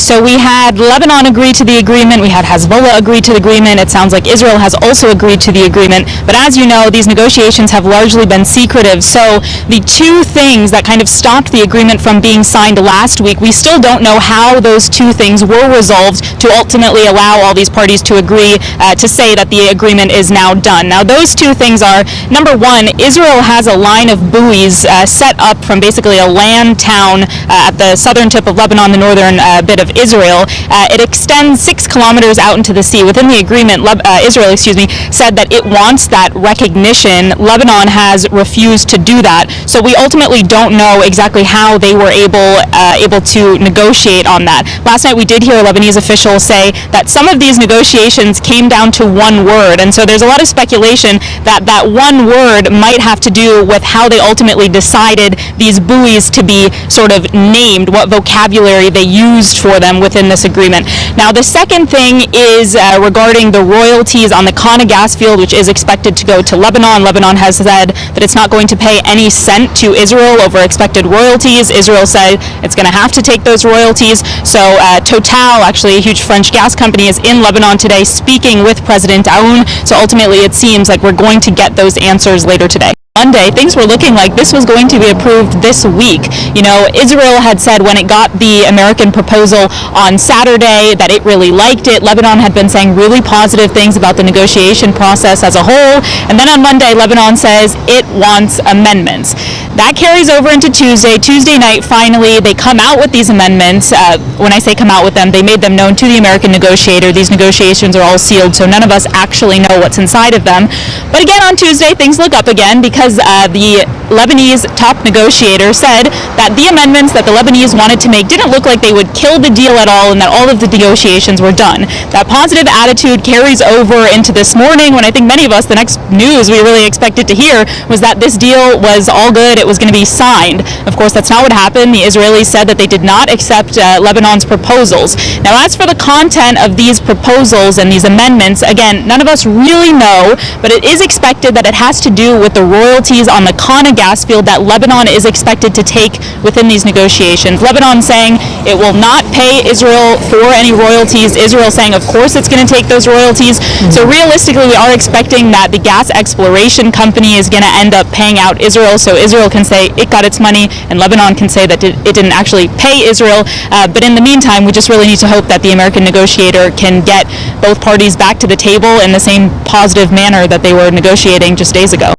So we had Lebanon agree to the agreement, we had Hezbollah agree to the agreement, it sounds like Israel has also agreed to the agreement, but as you know, these negotiations have largely been secretive, so the two things that kind of stopped the agreement from being signed last week, we still don't know how those two things were resolved to ultimately allow all these parties to agree to say that the agreement is now done. Now those two things are, number one, Israel has a line of buoys set up from basically a land town at the southern tip of Lebanon, the northern bit of Israel. It extends 6 kilometers out into the sea. Within the agreement, Israel said that it wants that recognition. Lebanon has refused to do that. So we ultimately don't know exactly how they were able to negotiate on that. Last night we did hear a Lebanese official say that some of these negotiations came down to one word, and so there's a lot of speculation that that one word might have to do with how they ultimately decided these buoys to be sort of named, what vocabulary they used for them within this agreement. Now the second thing is regarding the royalties on the Kana gas field, which is expected to go to Lebanon. Lebanon has said that it's not going to pay any cent to Israel over expected royalties. Israel said it's going to have to take those royalties. So Total, actually a huge French gas company, is in Lebanon today speaking with President Aoun. So ultimately it seems like we're going to get those answers later today. Monday, things were looking like this was going to be approved this week. You know, Israel had said when it got the American proposal on Saturday that it really liked it. Lebanon had been saying really positive things about the negotiation process as a whole. And then on Monday, Lebanon says it wants amendments. That carries over into Tuesday. Tuesday night, finally, they come out with these amendments. When I say come out with them, they made them known to the American negotiator. These negotiations are all sealed, so none of us actually know what's inside of them. But again, on Tuesday, things look up again because the Lebanese top negotiator said that the amendments that the Lebanese wanted to make didn't look like they would kill the deal at all and that all of the negotiations were done. That positive attitude carries over into this morning when I think many of us, the next news we really expected to hear was that this deal was all good, it was going to be signed. Of course, that's not what happened. The Israelis said that they did not accept Lebanon's proposals. Now, as for the content of these proposals and these amendments, again, none of us really know, but it is expected that it has to do with the royalties on the Kana gas field that Lebanon is expected to take within these negotiations. Lebanon saying it will not pay Israel for any royalties. Israel saying, of course, it's going to take those royalties. So realistically, we are expecting that the gas exploration company is going to end up paying out Israel. So Israel can say it got its money, and Lebanon can say that it didn't actually pay Israel. But in the meantime, we just really need to hope that the American negotiator can get both parties back to the table in the same positive manner that they were negotiating just days ago.